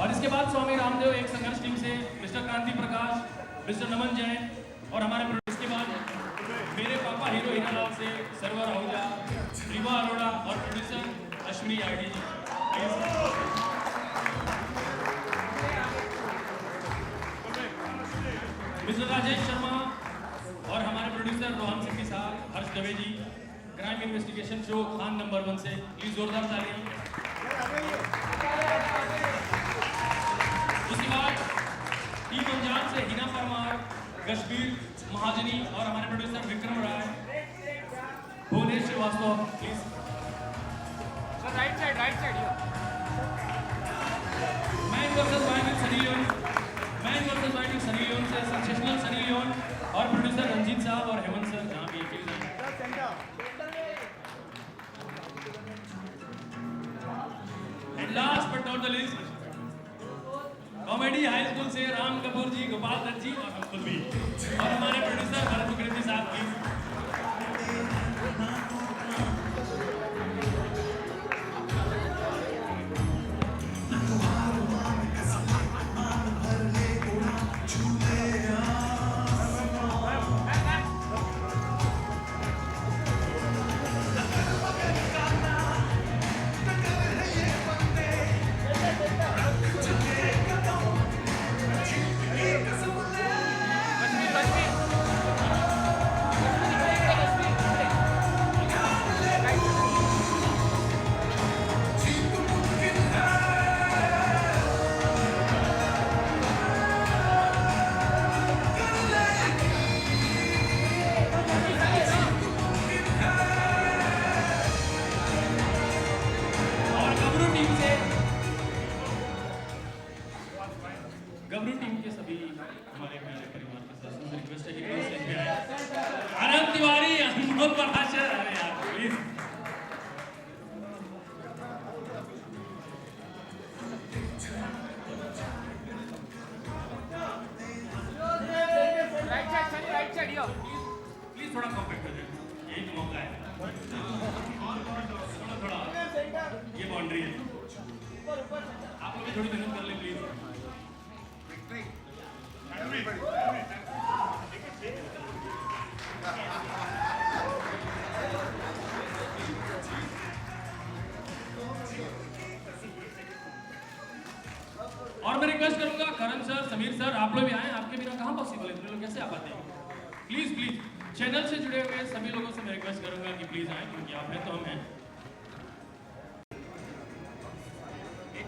और इसके बाद स्वामी रामदेव एक संघर्ष टीम से मिस्टर क्रांति प्रकाश, मिस्टर नमन जैन और हमारे इसके बाद मेरे पापा हीरो हीरालाल से सर्वर आहूजा, रिवा अरोड़ा और प्रोड्यूसर अश्विनी आईडी जी। मिस्टर राजेश शर्मा और हमारे producer Rohan Singh sahab, Harsh Dave ji, crime investigation show Khan number 1 से प्लीज जोरदार तालियां। उसके बाद टीम अंजाम से हिना परमार, कश्मीर महाजनी और हमारे producer Vikram Rai, Bhuvnesh Shrivastava please. Right side man versus wild Sunny Leone, man versus wild Sunny Leone से सेंसेशनल सनी लियोन और प्रोड्यूसर रंजीत साहब और हेमंत सर जहां भी एक्टिव हैं। And last but not the least comedy high school से राम कपूर जी, गोपाल दत्त जी और हम खुद भी और हमारे प्रोड्यूसर भरत मुखर्जी साहब प्लीज। गबरू टीम के सभी हमारे परिवार के सदस्यों से रिक्वेस्ट है कि प्लीज स्टेज पे आए। आनंद तिवारी, अनमोल पराशर, अरे यार please. Right side yo please थोड़ा कॉम्पैक्ट कर दीजिए, यही तो मौका है। थोड़ा ये बाउंड्री है, आप लोग भी थोड़ी मेहनत कर ले प्लीज। और मैं रिक्वेस्ट करूंगा करण सर, समीर सर, आप लोग भी आए, आपके बिना कहां पॉसिबल है, इतने लोग कैसे आ पाते हैं। प्लीज प्लीज चैनल से जुड़े हुए सभी लोगों से मैं रिक्वेस्ट करूंगा कि प्लीज आए, क्योंकि आप हैं तो हम हैं।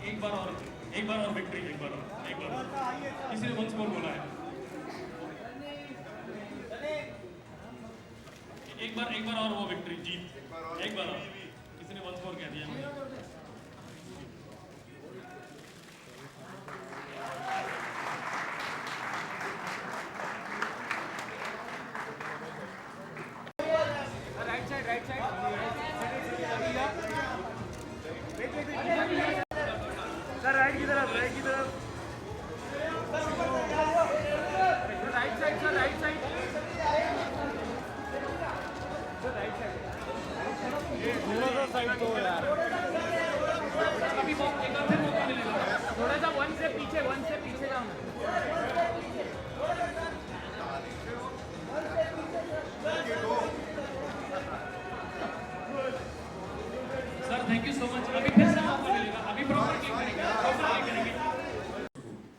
एक बार और विक्ट्री, एक बार किसी ने वंस मोर बोला है। एक बार और वो विक्ट्री जीत, एक बार और किसी ने वंस मोर कह दिया मुझे। राइट साइड सर, राइट की तरफ right side sir, right side थोड़ा सा साइड तो यार, अभी बहुत एक बार फिर मौका मिलेगा, थोड़ा सा वन से पीछे जाओ ना। Sir thank you so much. अभी फिर से मौका मिलेगा, अभी प्रॉपर क्लिक करेंगे, प्रॉपर क्लिक करेंगे।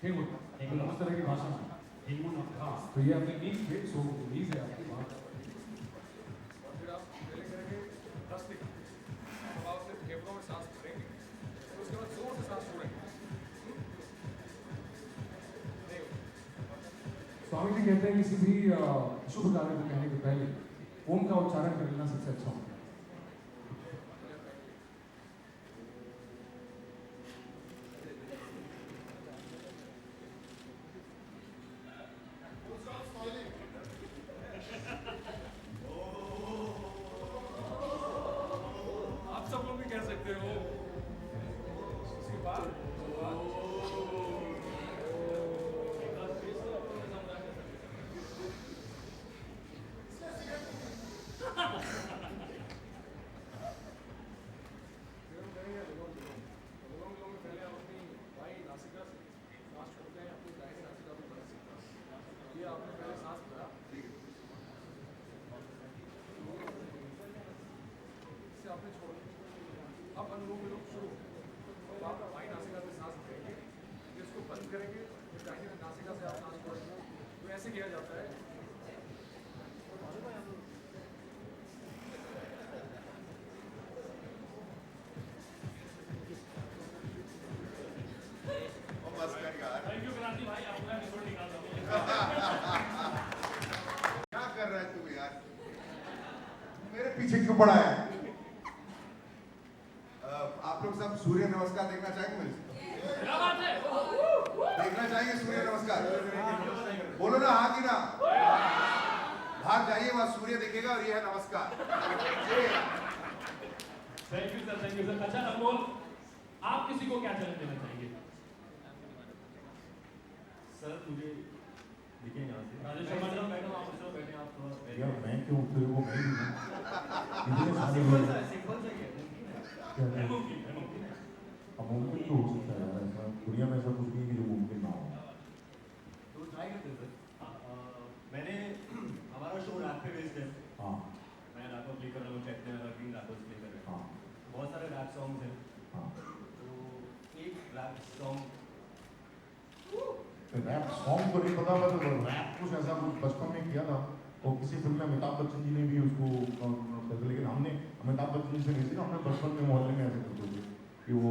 एक उस तरह की भाषा में तो ये अपने नीज पे सो नीज है आपकी बात। फिर आप पहले करेंगे 10 सेकंड, अब आप सिर्फ फेफड़ों में सांस भरेंगे, तो उसके बाद जोर से सांस छोड़ेंगे। स्वामी जी कहते हैं किसी भी शुभ कार्य को कहने के पहले ओम का उच्चारण कर लेना सबसे अच्छा होता है। आप सब लोग भी कह सकते हो। उसके बाद 1 2 मिनट शुरू तो आप बाई नासिका से सांस लेंगे, इसको बंद करेंगे, फिर दाहिनी नासिका से आप सांस छोड़ेंगे। तो ऐसे किया जाता है। थैंक यू क्रांति भाई, आपका एपिसोड निकाल दो। क्या कर रहा है तू यार? मेरे पीछे क्यों पड़ा है? आप लोग सब सूर्य नमस्कार देखना चाहेंगे मेरे से? क्या बात है? देखना चाहेंगे सूर्य नमस्कार? बोलो ना हाँ कि ना? बाहर जाइए, वहां सूर्य दिखेगा और ये है नमस्कार। Thank you sir, thank you sir. अच्छा अनमोल, आप किसी को क्या चैलेंज देना चाहेंगे? सर मुझे देखिए यहाँ से राजेश शर्मा जी, बैठो, आप सर बैठे, आप थोड़ा यार मैं क्यों फिर वो मैं भी हूँ। इतने सारे लोग सिंपल सा ही है, मुमकिन है। क्या है? मुमकिन है, मुमकिन है। अब मुमकिन तो हो सकता है यार, ऐसा दुनिया में ऐसा कुछ नहीं है कि जो मुमकिन ना हो। तो ट्राई करते हैं सर। मैंने हमारा शो रैप पे बेस्ड है। हाँ मैं रैपर प्ले कर रहा हूँ, टेक्नो और तीन रैपर्स प्ले कर रहे हैं। हाँ बहुत सारे रैप सॉन्ग्स हैं। हाँ। तो एक रैप सॉन्ग रैप सॉन्ग तो नहीं पता, पर रैप कुछ ऐसा कुछ बचपन में किया था और किसी फिल्म में अमिताभ बच्चन जी ने भी उसको लेकिन हमने अमिताभ बच्चन जी से नहीं थी ना, हमने बचपन में मोहल्ले में ऐसे करते थे कि वो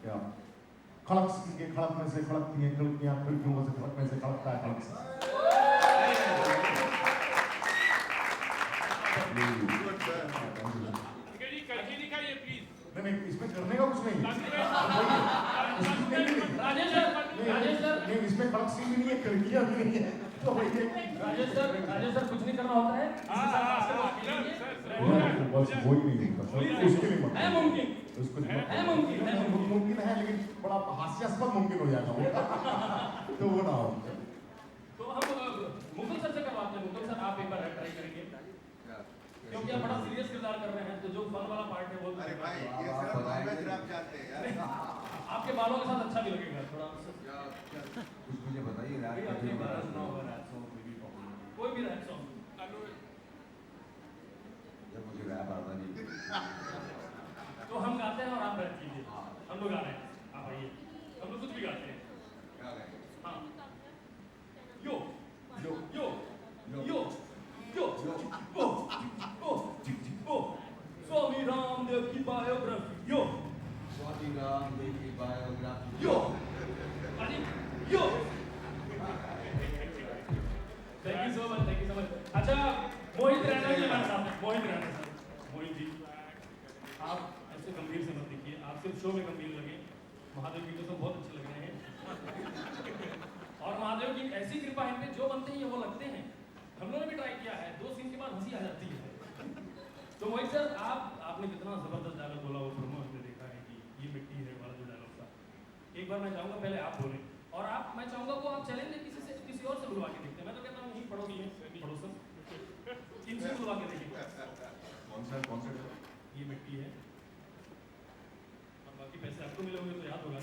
क्या खड़क के खड़क में से खड़कती हैं खिड़कियाँ, खिड़कियों में से खड़क में से खड़कता है खड़क से। नहीं नहीं, इसमें करने का कुछ नहीं। राजेश सर, राजेश सर, नहीं इसमें खड़क सी भी नहीं है, खिड़कियाँ भी नहीं है, तो वही है। राजेश सर, कुछ नहीं करना होता है। बस वही नहीं होता सर, उसके लिए मत है मुमकिन, उसको नहीं मत है मुमकिन, है मुमकिन। मुमकिन है, लेकिन बड़ा हास्यास्पद मुमकिन हो जाएगा वो तो वो ना हो। तो हम मुकुल सर से करवाते हैं। मुकुल सर, आप एक बार ट्राई करेंगे, क्योंकि आप बड़ा सीरियस किरदार कर रहे हैं, तो जो फन वाला पार्ट है वो अरे भाई, ये सिर्फ नॉनवेज रैप जानते हैं यार। आपके बालों के साथ अच्छा भी लगेगा थोड़ा। कुछ मुझे बताइए रैप कोई के आपने लिए गाना बता सुना दो। होगा रैप सॉन्ग कोई भी पॉपुलर। कोई भी रैप सॉन्ग। जब मुझे रैप आता नहीं। तो हम गाते हैं और आप रैप कीजिए। हम लोग गा रहे हैं, आप आइए, हम लोग कुछ भी गाते हैं। क्या गाएंगे? हाँ, यो यो यो यो यो ओ ओ ओ स्वामी रामदेव की बायोग्राफी यो स्वाति रामदेव की बायोग्राफी। यो अरे yo. Thank you so much, thank you so much. अच्छा मोहित रैना जी हमारे साथ हैं। मोहित रैना सर, मोहित जी आप ऐसे गंभीर से मत दिखिए, आप सिर्फ शो में गंभीर लगे। महादेव जी को तो बहुत अच्छे लग रहे हैं और महादेव की ऐसी कृपा है पे जो बनते हैं वो लगते हैं। हम लोगों ने भी ट्राई किया है, 2 सीन के बाद हंसी आ जाती है। तो मोहित सर, आपने कितना जबरदस्त डायलॉग बोला, वो प्रोमो हमने देखा है कि ये मिट्टी है वाला जो डायलॉग था। एक बार मैं चाहूंगा पहले आप बोलें और मैं चाहूंगा वो आप चैलेंज किसी और से बुलवा के देखते हैं। मैं तो कहता हूँ यही पड़ोसी हैं, पड़ोसन इनसे बुलवा के देखिए। कौन सा ये मिट्टी है और बाकी पैसे आपको मिले होंगे तो याद होगा।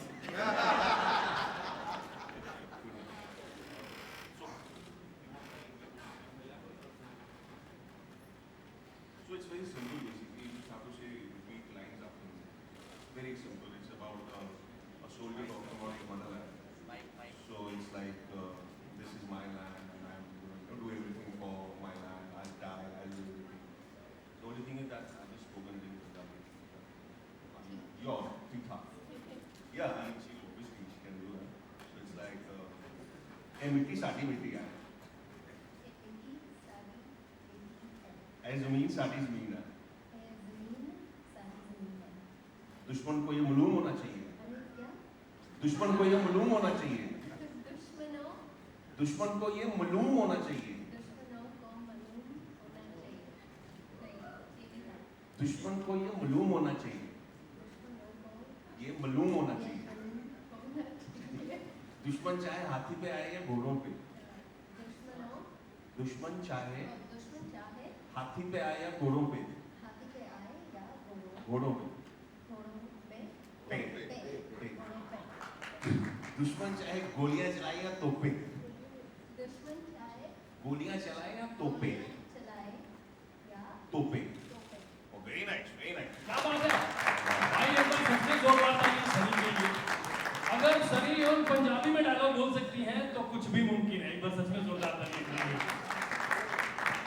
So it's very simple basically, you just have to say, repeat lines after me. Very simple, it's about a soldier talking about his motherland. So it's like, this is my land and I'm going to do everything for my land, I'll die, I'll do everything. The only thing is that I've just spoken it in Punjabi. Yo, Tikha. Yeah, I mean, she obviously she can do that. So it's like, mitti saati mitti hai. ज़मीन साटी ज़मीन है। दुश्मन को ये मालूम होना चाहिए, दुश्मन को ये मालूम होना चाहिए, दुश्मन को ये मालूम होना चाहिए, दुश्मन को ये मालूम होना चाहिए, ये मालूम होना चाहिए। दुश्मन चाहे हाथी पे आए या घोड़ों पे, दुश्मन चाहे हाथी पे आए या घोड़ों पे, घोड़ों पे, दुश्मन चाहे गोलियां चलाए या तोपे, गोलियां चलाए या तोपे, तोपे। Very nice, very nice. क्या बात है। लोग पंजाबी में डायलॉग बोल सकती हैं तो कुछ भी मुमकिन है। एक बार सच में जोरदार ताली दीजिए।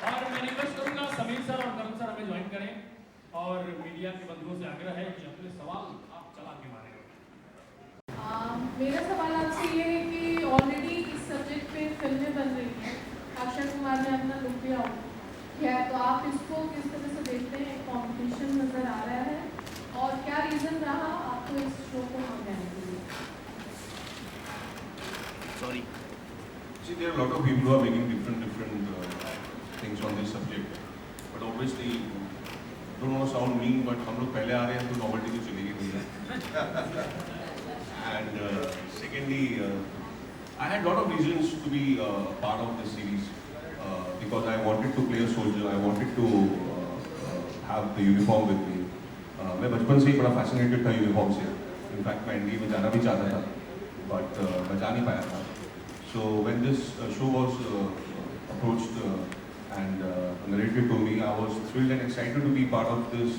और मैं रिक्वेस्ट करूंगा समीर सर और करण सर हमें ज्वाइन करें और मीडिया के बंधुओं से आग्रह है कि अपने सवाल आप चला के मारें। मेरा सवाल आपसे ये है कि ऑलरेडी इस सब्जेक्ट पे फिल्में बन रही हैं, अक्षय कुमार ने अपना लुक दिया है, तो आप इसको किस तरह से देखते हैं? कंपटीशन नज़र आ रहा है और क्या रीज़न रहा आपको इस शो को मांगने के लिए? Sorry. See, there are a lot of people who are making different things on this subject, but obviously don't want to sound mean, but हम लोग पहले आ रहे हैं तो novelty तो चलेगी नहीं है। And secondly, I had a lot of reasons to be part of this series because I wanted to play a soldier. I wanted to have the uniform with me. मैं बचपन से ही बड़ा fascinated था uniform से. In fact, मैं NDA में जाना भी चाहता था, but मैं जा नहीं पाया था. So when this show was approached and narrated to me, I was thrilled and excited to be part of this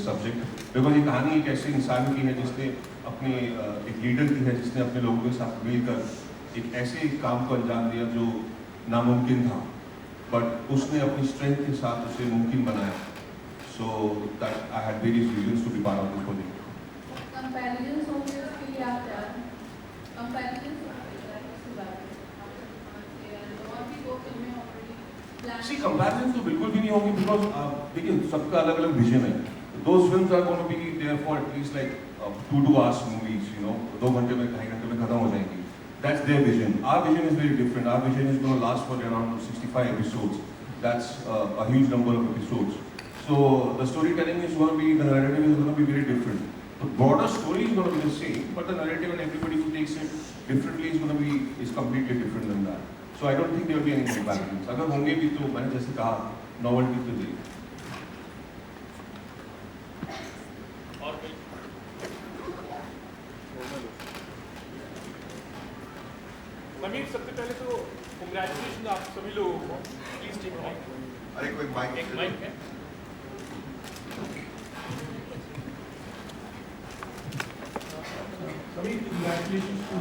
subject because ये कहानी एक ऐसे इंसान की है जिसने अपने एक लीडर की है जिसने अपने लोगों के साथ मिलकर एक ऐसे काम को अंजाम दिया जो नामुमकिन था, बट उसने अपनी स्ट्रेंथ के साथ उसे मुमकिन बनाया. So that I had various reasons to be part of this project. Comparisons होंगे उसके लिए आप तैयार हैं? कंपैरिजन्स और भी दो फिल्में ऑलरेडी See, comparison तो बिल्कुल भी नहीं होंगी because देखिए सबका अलग अलग विजन है. Those films are going to be there for at least like 2 hours movies, you know, 2 घंटे में 2.5 घंटे में खत्म हो जाएंगी. That's their vision. Our vision is very different. Our vision is going to last for around 65 episodes. That's a huge number of episodes. So the storytelling is going to be, the narrative is going to be very different. The broader story is going to be the same, but the narrative and everybody who takes it differently is going to be completely different than that. So I don't think there will be any comparisons. अगर होंगे भी तो मैंने जैसे कहा novelty तो दे. और कोई? समीर, सबसे पहले तो congratulations आप सभी लोगों को. Please take mic. अरे कोई माइक एक माइक है। Sameer, congratulations to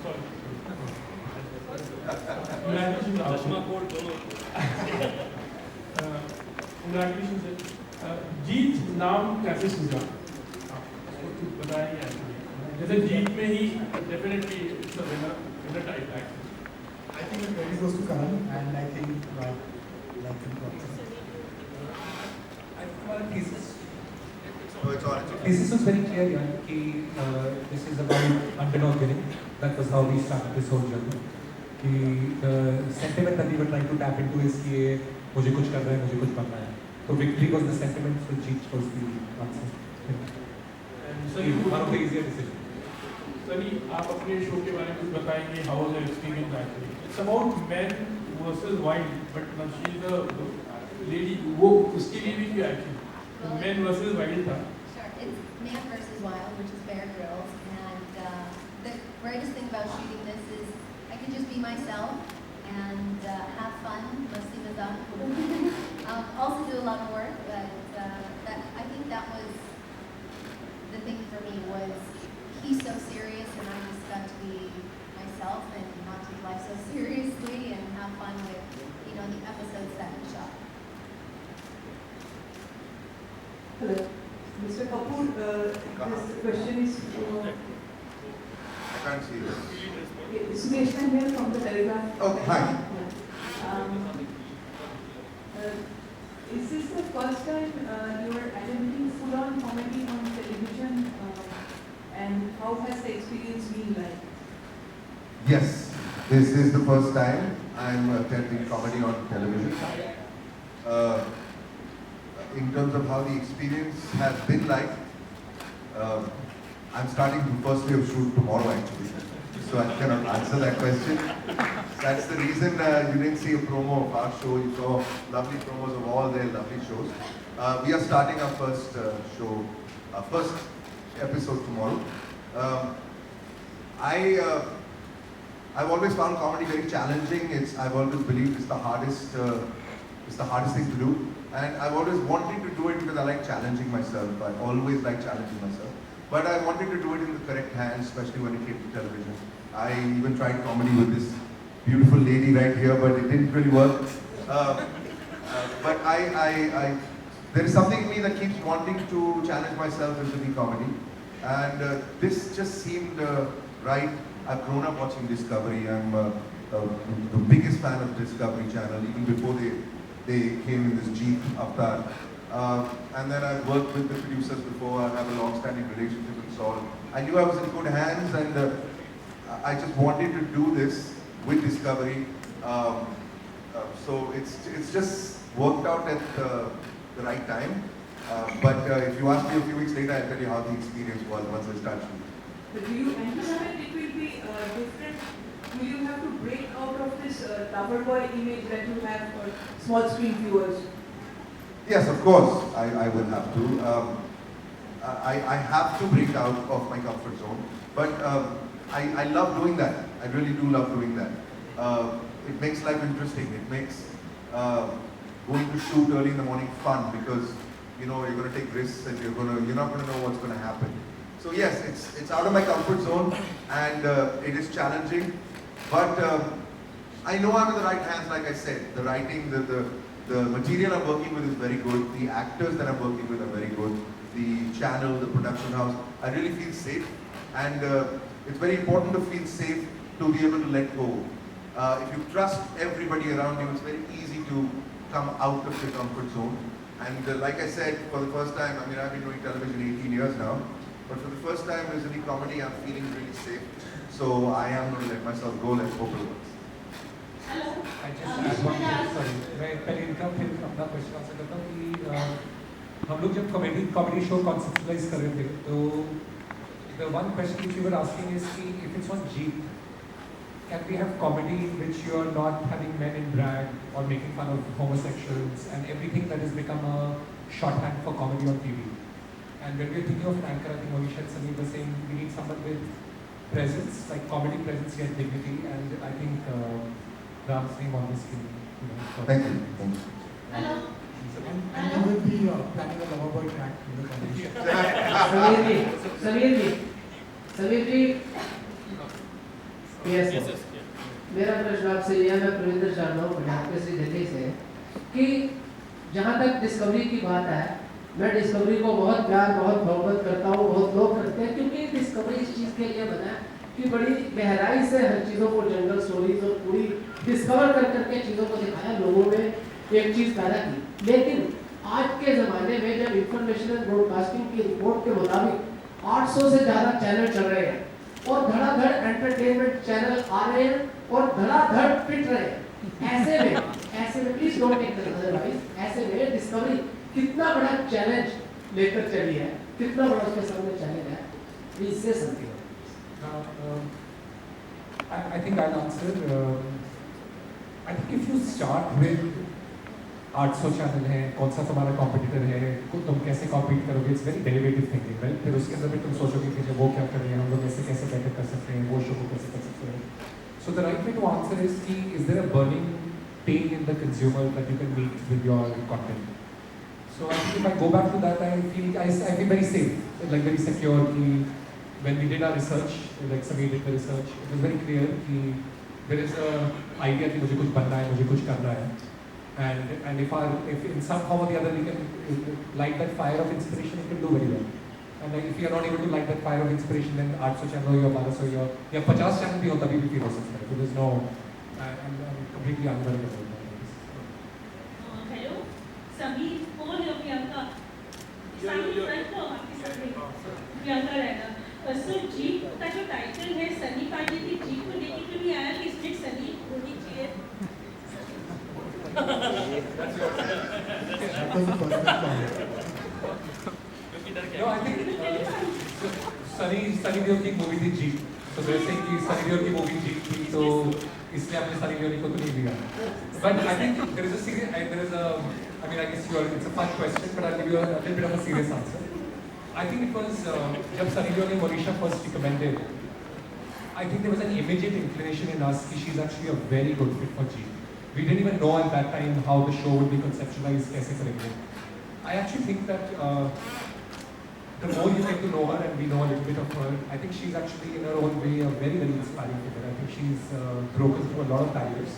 sorry. Congratulations to चश्मा कोड दोनों। congratulations. जीत नाम कैसे सूझा? आपको कुछ बताया जैसे जीत में ही definitely it's a winner type है. I think the credit goes to Karan, and I think like our thesis. No, it's all right. Thesis was very clear, yeah, कि this is about underdog winning. That was how we started this whole journey. कि the sentiment that we were trying to tap into is कि मुझे कुछ करना है, मुझे कुछ बनना है. So victory was the sentiment, so Jeet was the answer. Sunny, one of the easier decisions. Sunny, आप अपने शो के बारे में कुछ बताएंगे? How was your experience actually? It's about men versus wild, but she is the lady. वो उसके लिए भी क्या actually? Men versus wild था. Sure, it's Man versus Wild, which is Bear Grylls, and the greatest thing about shooting this is I can just be myself and have fun, mostly mizah. Also do a lot of work, but I think that was the thing for me was he's so serious and I just got to be myself and not take life so seriously and have fun with, you know, the episodes that we shot. Hello, Mr. Kapoor. This question is I can't see this. Suresh here from the Telegraph. Oh, hi. Is this the first time you are attempting full-on comedy on television, and how has the experience been like? Yes, this is the first time I'm attempting comedy on television. In terms of how the experience has been like, I'm starting the first day of shoot tomorrow actually, so I cannot answer that question. That's the reason you didn't see a promo of our show. You saw lovely promos of all their lovely shows. We are starting our first show, our first episode tomorrow. I've always found comedy very challenging. I've always believed it's the hardest thing to do. And I've always wanted to do it because I like challenging myself. I always like challenging myself. but I wanted to do it in the correct hands, especially when it came to television. I even tried comedy with this beautiful lady right here, but it didn't really work. But there is something in me that keeps wanting to challenge myself into the comedy, and this just seemed right. I've grown up watching Discovery. I'm the biggest fan of Discovery Channel, even before they came in this Jeep Avatar. And then I've worked with the producers before. I have a long-standing relationship with Saul. I knew I was in good hands, and I just wanted to do this with Discovery. So it's just worked out at the right time. But if you ask me a few weeks later, I'll tell you how the experience was once I started shooting. But do you anticipate it will be different? Will you have to break out of this lover boy image that you have for small screen viewers? Yes, of course, I will have to. I have to break out of my comfort zone, but I love doing that. I really do love doing that. It makes life interesting. It makes going to shoot early in the morning fun, because you know you're going to take risks and you're not going to know what's going to happen. So yes, it's out of my comfort zone, and it is challenging, but I know I'm in the right hands. Like I said, the writing, the material I'm working with is very good. The actors that I'm working with are very good. The channel, the production house, I really feel safe, and it's very important to feel safe to be able to let go. If you trust everybody around you, it's very easy to come out of your comfort zone. And like I said, for the first time, I mean, I've been doing television 18 years now, but for the first time as any comedy, I'm feeling really safe. So I am going to let myself go. Let's hope it works. I just add one thing, sorry, मैं पहले इनका फिर अपना question answer करता हूँ कि हम लोग जब कॉमेडी शो कॉन्सेप्चुअलाइज कर रहे थे, तो the one question which you were asking is कि if it's on Jeep, can we have comedy in which you are not having men in drag or making fun of homosexuals and everything that has become a shorthand for comedy on TV? And when we're thinking of an anchor, I think Monisha and Sameer were saying we need someone with presence, like comedy presence yet dignity, and I think Ram's name on this screen. Thank you. Thank you. Hello. And you will be planning a Loverboy track in the competition. Sameer ji yes मेरा प्रश्न आपसे यह मैं प्रविंदर शर्मा हूँ पंजाब केसरी दिल्ली से कि जहाँ तक डिस्कवरी की बात है, मैं डिस्कवरी को बहुत प्यार बहुत मोहब्बत करता हूँ, बहुत लोग करते हैं, क्योंकि डिस्कवरी इस चीज़ के लिए बना है कि बड़ी गहराई से हर चीज़ों को, जंगल स्टोरीज और पूरी डिस्कवर कर करके चीज़ों को दिखाया, लोगों में एक चीज़ पैदा की। लेकिन आज के ज़माने में जब इंफॉर्मेशन एंड ब्रॉडकास्टिंग की रिपोर्ट के मुताबिक 800 से ज़्यादा चैनल चल रहे हैं और धड़ाधड़ एंटरटेनमेंट चैनल आ रहे हैं और धड़ाधड़ पिट रहे हैं, ऐसे में please don't take the otherwise, ऐसे में डिस्कवरी कितना बड़ा चैलेंज लेकर चली है, कितना बड़ा उसके सामने चैलेंज है, प्लीज से something. I think I'll answer. I think if you start with 800 channel है, कौन सा तुम्हारा कॉम्पिटिटर है, तुम कैसे कॉम्पीट करोगे, it's very derivative thinking, right? फिर उसके अंदर भी तुम सोचोगे कि वो क्या कर रहे हैं, हम लोग ऐसे कैसे बेटर कर सकते हैं, वो शो को कैसे कर सकते हैं। So the right way to answer is कि is there a burning pain in the consumer that you can meet with your content? So I think if I go back to that, I feel very safe, like very secure. कि when we did our research, like Sameer did the research, it was very clear कि there is a idea कि मुझे कुछ बनना है, मुझे कुछ करना है, and if in some form or the other we can light that fire of inspiration, it can do very well. And like if you are not able to light that fire of inspiration, then 800 channel या 1200 या 50 channel भी हो तभी भी फिर हो सकता है. So there's no, I'm completely unworried about that. Hello, Sameer, कौन है प्रियंका? प्रियंका रहेगा। So जीप का जो टाइटल है सनी पाजी की जीप को लेके क्यों नहीं आया कि स्ट्रिक्ट सनी होनी चाहिए? No, I think Sunny Deol की मूवी थी जीप, तो वैसे कि Sunny Deol की मूवी जीप थी, तो इसलिए हमने Sunny Deol को तो नहीं लिया. But I think there is a serious, I mean I guess it's a fun question, but I'll give you a little bit of a serious answer. I think it was जब Sunny Deol ने Monisha first recommended, I think there was an immediate inclination in us that she's actually a very good fit for Jeep. We didn't even know at that time how the show would be conceptualized, कैसे करेंगे. I actually think that the more you get to know her and we know a little bit of her, I think she's actually in her own way a very, very inspiring figure. I think she's broken through a lot of barriers,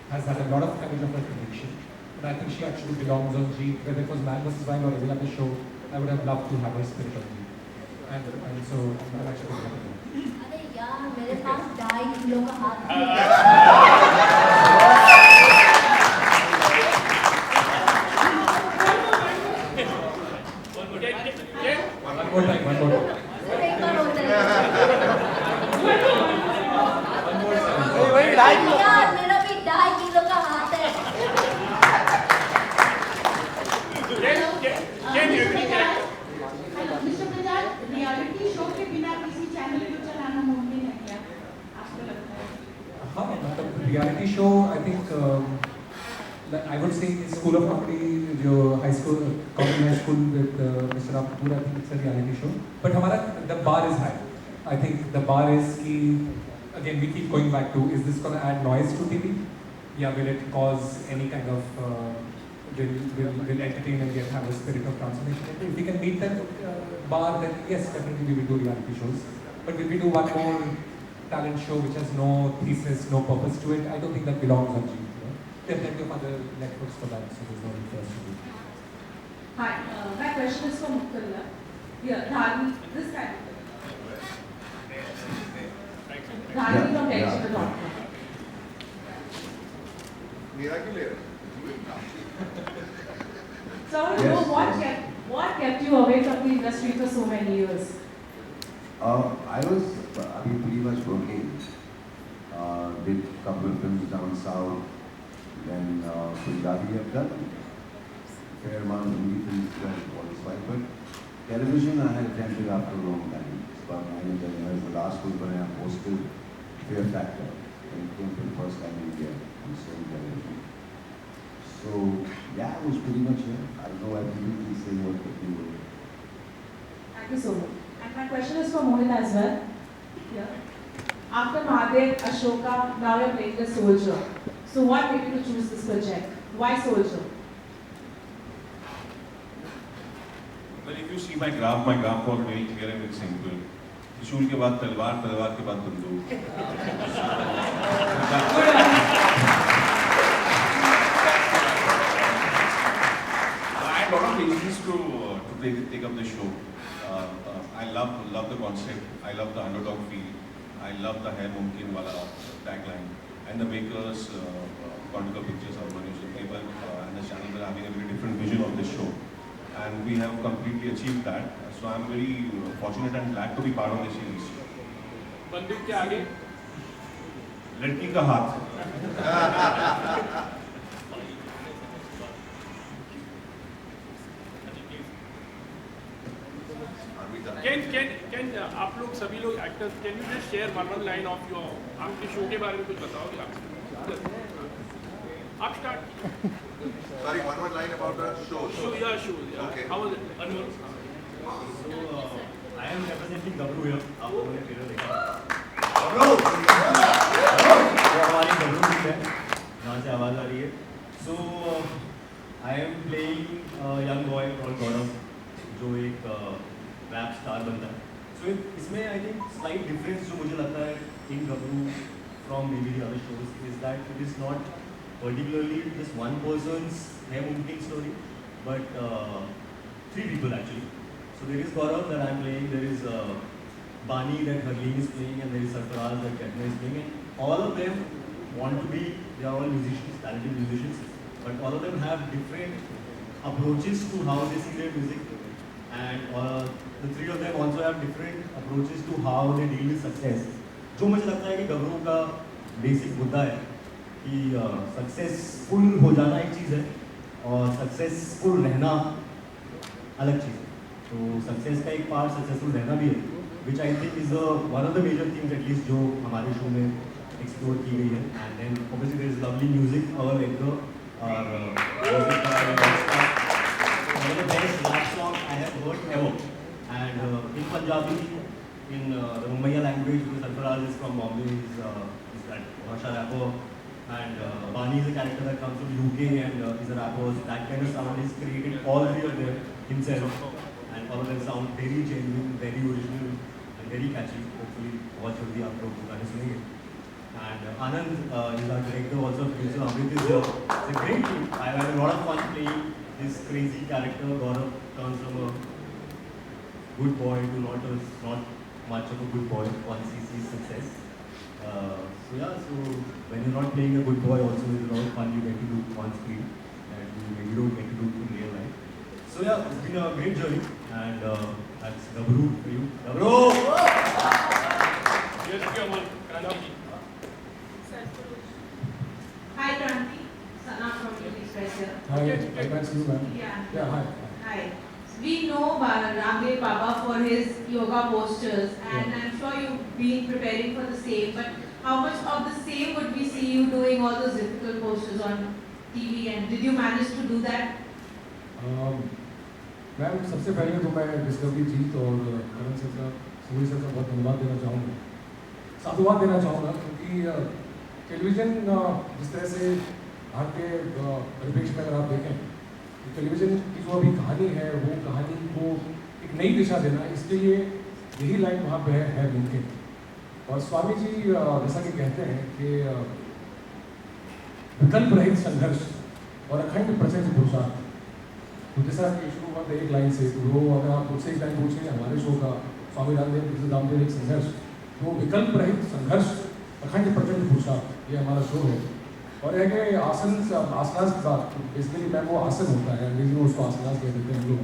has had a lot of courage of her conviction. And I think she actually belongs on G. Whether it was Man vs. Wild or any other show, I would have loved to have her spirit on G. And so I'm actually very happy. अरे यार मेरे पास 2.5 kilo का हाथ है। One more time. एक बार और चलेगा। यार मेरा भी 2.5 किलो का हाथ है। मिस्टर प्रजाल, रियलिटी शो के बिना किसी चैनल को चलाना मुमकिन है क्या? आपको लगता है? हाँ, मतलब reality show I think I would say School of Comedy, जो high school comedy high school with Mr. Ram Kapoor, I think it's a reality show. But हमारा the bar is high. I think the bar is कि again we keep going back to, is this going to add noise to TV? Yeah, will it cause any kind of will entertain and have a spirit of transformation? If we can meet that bar, then yes, definitely we will do reality shows. But if we do one more talent show which has no thesis, no purpose to it, I don't think that belongs on G. There are plenty of other networks for that, so there's no need for us to do. Hi, my question is for Mukalla. Yeah, Dharni, this guy. Dharni from Tension.com. मेरा क्यों ले रहे So I want to know what kept you away from the industry for so many years? I was pretty much working. Did a couple of films down south. Then Punjabi have done fair amount of Hindi films as well, but television I had attempted after a long time. It's about 9 or 10 years. The last one when I hosted Fear Factor when it came for the first time in India on same television. So yeah, it was pretty much it. I don't know why people keep saying what they do. Thank you so much. And my question is for Mohit as well. Yeah. After Mahadev, Ashoka, now you're playing the soldier. So what made you to choose this project? Why soldier? Well, if you see my graph was very clear and very simple. त्रिशूल के बाद तलवार, तलवार के बाद बंदूक. I had a lot of reasons to take up the show. I love the concept. I love the underdog feel. I love the Hai Mumkin wala tagline. And the makers, Quantica Pictures, and the channel are having a very different vision of this show. And we have completely achieved that. So I'm very fortunate and glad to be part of this series. बंदूक के आगे लड़की का हाथ. Can आप लोग सभी लोग actors can you just share one line of your आपके शो के बारे में कुछ बताओगे आप start. Sorry, one line about the show. Show. Okay. How was it? Anmol. So I am representing Gabru here. आप लोगों ने ट्रेलर देखा. Gabru. वो हमारी गबरू टीम है जहाँ से आवाज़ आ रही है. So I am playing a young boy called Gaurav जो एक रैप स्टार बनता है. So इसमें I think slight difference जो मुझे लगता है in Gabru from maybe the other shows is that it is not particularly just one person's Hai Mumkin story, but 3 people actually. So there is Gaurav that I am playing, there is Bani that Harleen is playing, and there is Sarfaraz that Katna is playing. And all of them want to be, they are all musicians, talented musicians, but all of them have different approaches to how they see their music. And the 3 of them also have different approaches to how they deal with success. जो मुझे लगता है कि गबरू का basic मुद्दा है कि successful हो जाना एक चीज़ है और सक्सेसफुल रहना अलग चीज़ है. तो सक्सेस का एक पार्ट सक्सेसफुल रहना भी है, which I think is one of the major things at least जो हमारे शो में एक्सप्लोर की गई है. And then obviously there is lovely music और एंकर और one of the best rap songs I have heard ever. And in Punjabi, in the Mumbai language, because Sarfaraz is from Bombay, is that Bhasha rapper. And Bani is a character that comes from UK and is a rapper. So that kind of sound is created all 3 of them himself. And all of them sound very genuine, very original and very catchy. Hopefully बहुत जल्दी आप लोग गाने सुनेंगे. And Anand is our director, also producer. Amrit is here. It's a great team. I had a lot of fun playing this crazy character. Gaurav turns from a good boy to not much of a good boy once he sees success. So when you're not playing a good boy, also it's a lot of fun you get to do on screen and you maybe don't get to do in real life. So yeah, it's been a great journey, and that's Gabru for you. Gabru! Yes, Kranti ji. Hi, Kranti. Sana from Indian Express here. Hi, I can see you, ma'am. Yeah. Hi. Hi. We know Ramdev Baba for his yoga postures, and Yeah. I'm sure you've been preparing for the same. But how much of the same would we see you doing all those difficult postures on TV? And did you manage to do that? Ma'am सबसे पहले तो मैं discovery जीत और करण sir का Suri sir का बहुत धन्यवाद देना चाहूँगा, साधुवाद देना चाहूँगा, क्योंकि टेलीविज़न जिस तरह से भारतीय परिप्रेक्ष्य में अगर आप देखें तो टेलीविज़न की जो अभी कहानी है वो कहानी को एक नई दिशा देना, इसके लिए यही लाइन वहाँ पे है मुमकिन. और स्वामी जी जैसा कि कहते हैं कि विकल्प रहित संघर्ष और अखंड प्रचंड पुरुषार्थ. तो जैसा कि शुरू हुआ था एक लाइन से, तो वो अगर आप मुझसे एक लाइन पूछेंगे हमारे शो का स्वामी रामदेव एक संघर्ष, तो विकल्प रहित संघर्ष अखंड प्रचंड पुरुषार्थ, ये हमारा शो है. और है कि आसनास की बात, बेसिकली मैम वो आसन होता है, अंग्रेजी में उसको आसनास कह देते हैं हम लोग,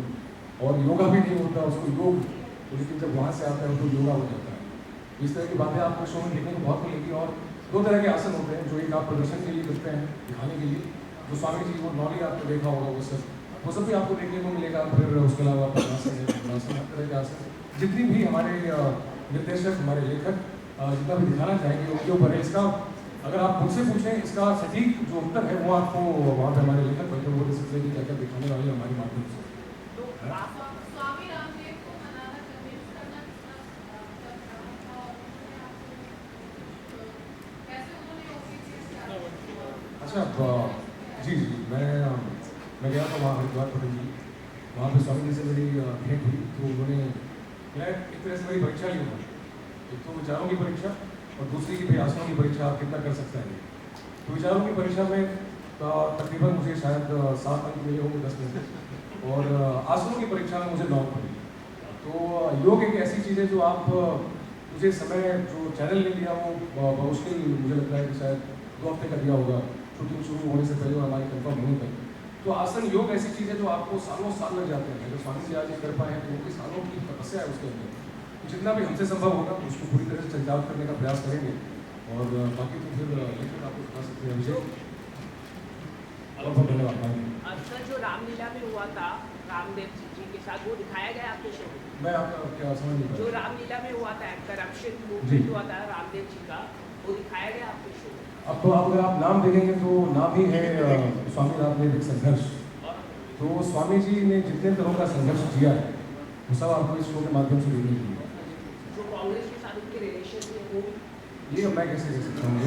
और योगा भी नहीं होता उसको योग, तो लेकिन जब वहाँ से आता है तो योगा हो जाता है. इस तरह की बातें आपको शो में देखने को बहुत मिलेगी. और दो तरह के आसन होते हैं, जो एक आप प्रदर्शन के लिए करते हैं, दिखाने के लिए, जो स्वामी जी वो नॉलेज आपने देखा होगा वो सब भी आपको देखने को मिलेगा. फिर उसके अलावा पद्मासन है, पद्मासन हर तरह के आसन, जितनी भी हमारे निर्देशक हमारे लेखक जितना भी दिखाना चाहेंगे उनके ऊपर है. इसका अगर आप मुझसे पूछें, इसका सटीक जो उत्तर है वो आपको वहाँ पे हमारे लेखक बैठे वो दे सकते हैं कि क्या क्या दिखाने वाले हमारे माध्यम से. स्वामी रामदेव को मनाना कन्विंस करना कैसे उन्होंने ओपीसी अच्छा, जी मैं गया था वहाँ हरिद्वार पटेल जी, वहाँ पे स्वामी जी से मेरी भेंट हुई. तो उन्होंने मैं एक तरह से मेरी परीक्षा ली हुआ, एक तो विचारों की परीक्षा और दूसरी की आसनों की परीक्षा, आप कितना कर सकते हैं. तो विचारों की परीक्षा में तकरीबन मुझे शायद 7 अंक मिले होंगे 10 में से, और आसनों की परीक्षा में मुझे 9 अंक मिले. तो योग एक ऐसी चीज़ है जो आप मुझे समय जो चैनल ने दिया वो मुश्किल मुझे लगता है कि शायद 2 हफ्ते का दिया होगा, शूटिंग शुरू होने से पहले और हमारी कंफर्म होने तक. तो आसन योग ऐसी चीज़ है जो आपको सालों साल लग जाते हैं. अगर स्वामी जी आज ये कर पाए हैं तो उनकी सालों की तपस्या है उसके अंदर. जितना भी हमसे संभव होगा उसको पूरी तरह से संचालित करने का प्रयास करेंगे. और बाकी तो फिर लेखक आपको बता सकते हैं. विजय बहुत बहुत धन्यवाद. सर, जो रामलीला में हुआ था रामदेव जी के साथ, वो दिखाया गया आपके शो में? मैं आपका क्या समझ नहीं जो पाया. रामलीला में हुआ था, करप्शन मूवमेंट हुआ था रामदेव जी का, वो दिखाया गया आपके शो में? अब तो अगर आप नाम देखेंगे तो नाम ही है स्वामी रामदेव एक संघर्ष. तो स्वामी जी ने जितने तरह का संघर्ष किया है वो सब आपको इस शो के माध्यम से देखने को मिलेगा. जो कांग्रेस के साथ उनके रिलेशन थे वो, ये मैं कैसे कह सकता हूँ,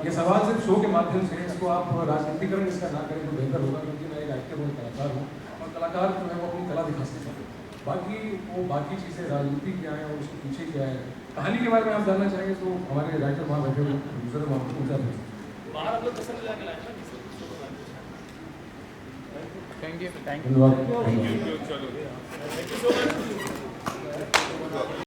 ये सवाल सिर्फ शो के माध्यम से. इसको आप राजनीतिकरण इसका ना करें तो बेहतर होगा, क्योंकि मैं एक एक्टर हूँ, कलाकार हूँ, और कलाकार जो है वो अपनी कला दिखा सकते हैं. बाकी चीज़ें राजनीति क्या है और उसके पीछे क्या है, कहानी के बारे में आप जानना चाहेंगे तो हमारे राइटर वहाँ बैठे हुए प्रोड्यूसर वहाँ पर पूछा था. बाहर आप लोग पसंद लगा लाए ना. Thank you. धन्यवाद. Thank you so much.